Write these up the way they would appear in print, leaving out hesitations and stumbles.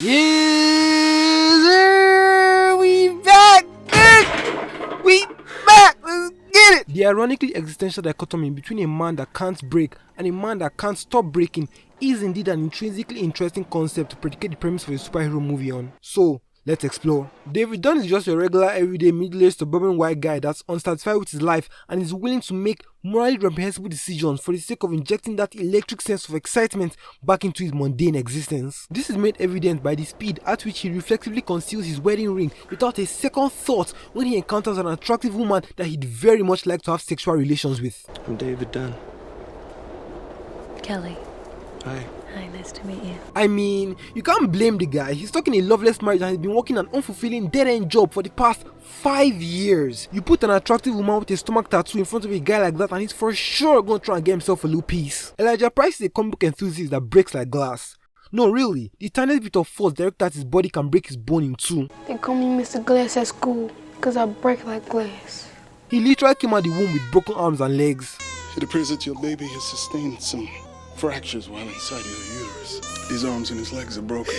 Yes, sir! We back! We back! Let's get it! The ironically existential dichotomy between a man that can't break and a man that can't stop breaking is indeed an intrinsically interesting concept to predicate the premise for a superhero movie on. So, let's explore. David Dunn is just a regular, everyday, middle-aged, suburban white guy that's unsatisfied with his life and is willing to make morally reprehensible decisions for the sake of injecting that electric sense of excitement back into his mundane existence. This is made evident by the speed at which he reflexively conceals his wedding ring without a second thought when he encounters an attractive woman that he'd very much like to have sexual relations with. I'm David Dunn. Kelly. Hi. Hi, nice to meet you. I mean, you can't blame the guy. He's stuck in a loveless marriage and he's been working an unfulfilling dead-end job for the past 5 years. You put an attractive woman with a stomach tattoo in front of a guy like that and he's for sure gonna try and get himself a little piece. Elijah Price is a comic book enthusiast that breaks like glass. No, really, the tiniest bit of force directed at his body can break his bone in two. They call me Mr. Glass at school because I break like glass. He literally came out the womb with broken arms and legs. It appears that your baby has sustained some fractures while inside your uterus. His arms and his legs are broken.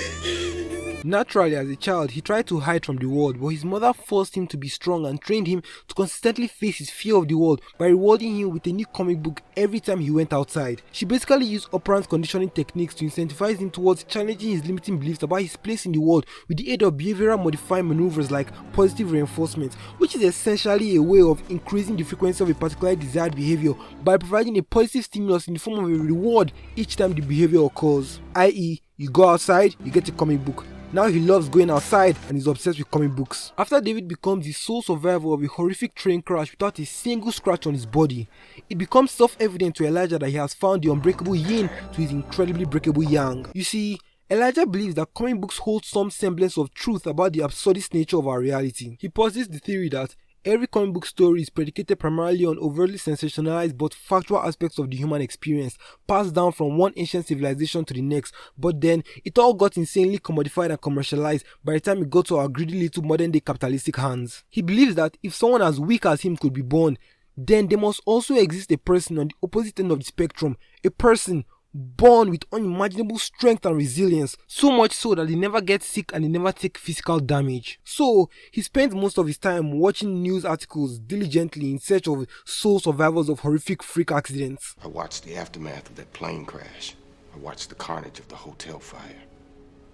Naturally, as a child, he tried to hide from the world, but his mother forced him to be strong and trained him to consistently face his fear of the world by rewarding him with a new comic book every time he went outside. She basically used operant conditioning techniques to incentivize him towards challenging his limiting beliefs about his place in the world with the aid of behavioral modifying maneuvers like positive reinforcement, which is essentially a way of increasing the frequency of a particular desired behavior by providing a positive stimulus in the form of a reward each time the behavior occurs. I.e., you go outside, you get a comic book. Now he loves going outside and is obsessed with comic books. After David becomes the sole survivor of a horrific train crash without a single scratch on his body, it becomes self-evident to Elijah that he has found the unbreakable yin to his incredibly breakable yang. You see, Elijah believes that comic books hold some semblance of truth about the absurdist nature of our reality. He posits the theory that every comic book story is predicated primarily on overtly sensationalized but factual aspects of the human experience, passed down from one ancient civilization to the next, but then it all got insanely commodified and commercialized by the time it got to our greedy little modern day capitalistic hands. He believes that if someone as weak as him could be born, then there must also exist a person on the opposite end of the spectrum, a person born with unimaginable strength and resilience, so much so that they never get sick and they never take physical damage. So, he spends most of his time watching news articles diligently in search of sole survivors of horrific freak accidents. I watched the aftermath of that plane crash. I watched the carnage of the hotel fire.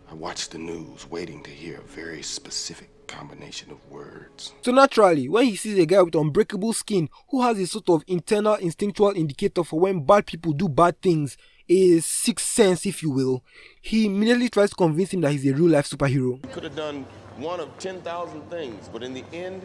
I watched the news, waiting to hear a very specific combination of words. So naturally, when he sees a guy with unbreakable skin who has a sort of internal instinctual indicator for when bad people do bad things, a sixth sense if you will, he immediately tries to convince him that he's a real life superhero. You could have done one of 10,000 things, but in the end,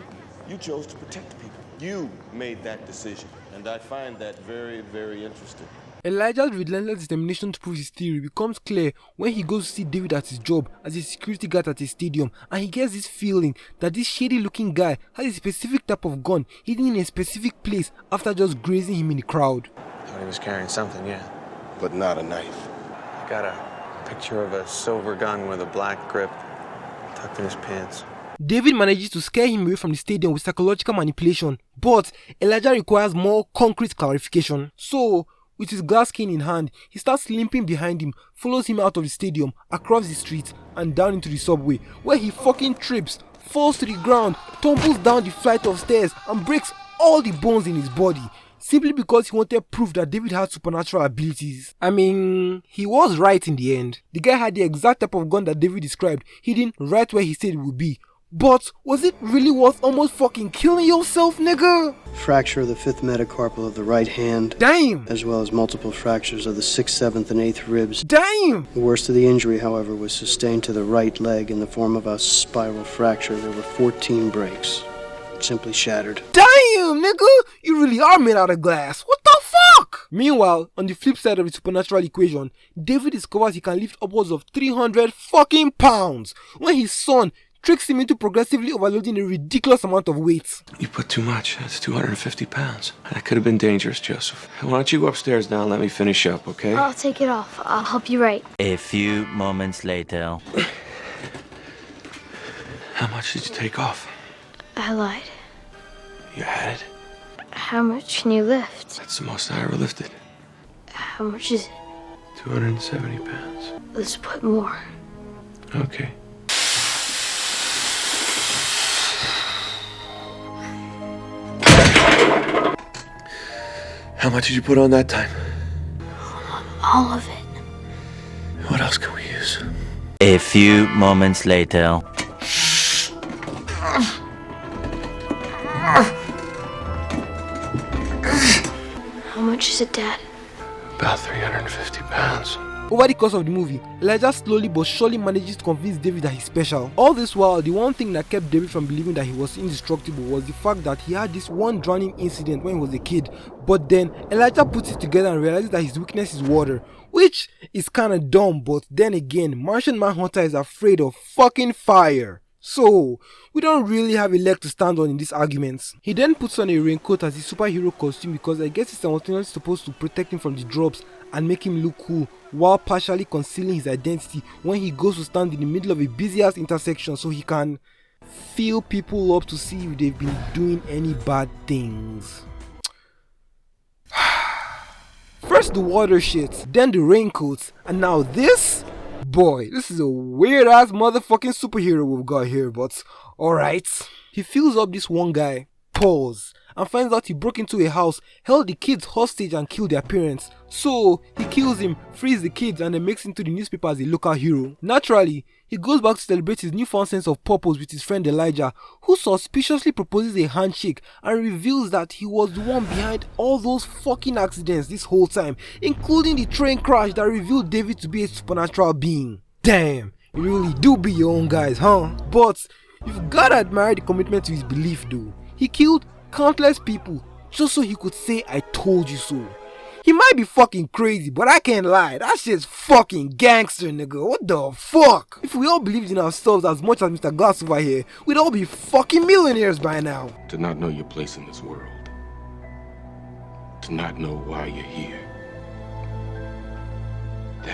you chose to protect people. You made that decision, and I find that very, very interesting. Elijah's relentless determination to prove his theory becomes clear when he goes to see David at his job as a security guard at a stadium, and he gets this feeling that this shady looking guy has a specific type of gun hidden in a specific place after just grazing him in the crowd. Thought he was carrying something, yeah. But not a knife. I got a picture of a silver gun with a black grip tucked in his pants. David manages to scare him away from the stadium with psychological manipulation, but Elijah requires more concrete clarification. So, with his glass cane in hand, he starts limping behind him, follows him out of the stadium, across the street, and down into the subway, where he fucking trips, falls to the ground, tumbles down the flight of stairs, and breaks all the bones in his body, simply because he wanted proof that David had supernatural abilities. I mean, he was right in the end. The guy had the exact type of gun that David described, hidden right where he said it would be. But was it really worth almost fucking killing yourself, nigga? Fracture of the 5th metacarpal of the right hand. Damn! As well as multiple fractures of the 6th, 7th, and 8th ribs. Damn! The worst of the injury, however, was sustained to the right leg in the form of a spiral fracture. There were 14 breaks. Simply shattered. Damn, nigga! You really are made out of glass. What the fuck? Meanwhile, on the flip side of the supernatural equation, David discovers he can lift upwards of 300 fucking pounds when his son tricks him into progressively overloading a ridiculous amount of weight. You put too much. That's 250 pounds. That could have been dangerous, Joseph. Why don't you go upstairs now and let me finish up, okay? I'll take it off. I'll help you write. A few moments later. How much did you take off? I lied. You had it? How much can you lift? That's the most I ever lifted. How much is it? 270 pounds. Let's put more. Okay. How much did you put on that time? All of it. What else can we use? A few moments later. How much is it, Dad? About 350 pounds. Over the course of the movie, Elijah slowly but surely manages to convince David that he's special. All this while, the one thing that kept David from believing that he was indestructible was the fact that he had this one drowning incident when he was a kid. But then, Elijah puts it together and realizes that his weakness is water, which is kinda dumb, but then again, Martian Manhunter is afraid of fucking fire. So, we don't really have a leg to stand on in these arguments. He then puts on a raincoat as his superhero costume because I guess it's simultaneously supposed to protect him from the drops and make him look cool while partially concealing his identity when he goes to stand in the middle of a busy ass intersection so he can feel people up to see if they've been doing any bad things. First the water shit, then the raincoats, and now this? Boy, this is a weird ass motherfucking superhero we've got here, but alright. He fills up this one guy, pause, and finds out he broke into a house, held the kids hostage and killed their parents. So, he kills him, frees the kids, and then makes into the newspaper as a local hero. Naturally, he goes back to celebrate his newfound sense of purpose with his friend Elijah, who suspiciously proposes a handshake and reveals that he was the one behind all those fucking accidents this whole time, including the train crash that revealed David to be a supernatural being. Damn, you really do be your own guys, huh? But, you've gotta admire the commitment to his belief though. He killed countless people just so he could say I told you so. He might be fucking crazy, but I can't lie, that shit's fucking gangster, nigga. What the fuck? If we all believed in ourselves as much as Mr. Glass over here, we'd all be fucking millionaires by now. To not know your place in this world. To not know why you're here.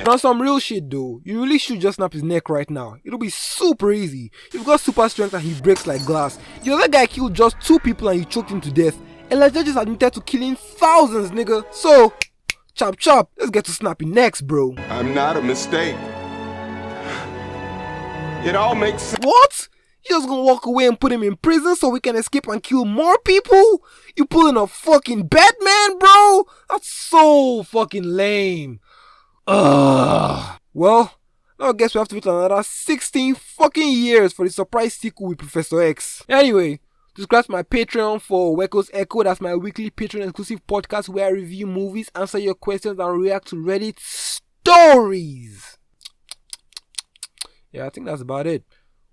On some real shit though, you really should just snap his neck right now. It'll be super easy. You've got super strength and he breaks like glass. The other guy killed just 2 people and you choked him to death. Elijah just admitted to killing thousands, nigga. So, chop chop, let's get to snapping necks, bro. I'm not a mistake. It all makes sense. What? You just gonna walk away and put him in prison so we can escape and kill more people? You pulling a fucking Batman, bro? That's so fucking lame. Ugh. Well, now I guess we have to wait another 16 fucking years for the surprise sequel with Professor X. Anyway, subscribe to my Patreon for Weko's Echo. That's my weekly Patreon exclusive podcast where I review movies, answer your questions, and react to Reddit stories. Yeah, I think that's about it.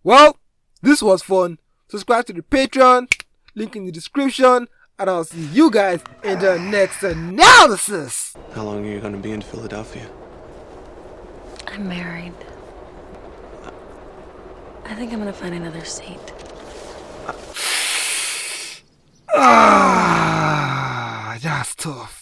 Well, this was fun. Subscribe to the Patreon, link in the description, and I'll see you guys in the next analysis. How long are you going to be in Philadelphia? I'm married. I think I'm gonna find another seat. That's tough.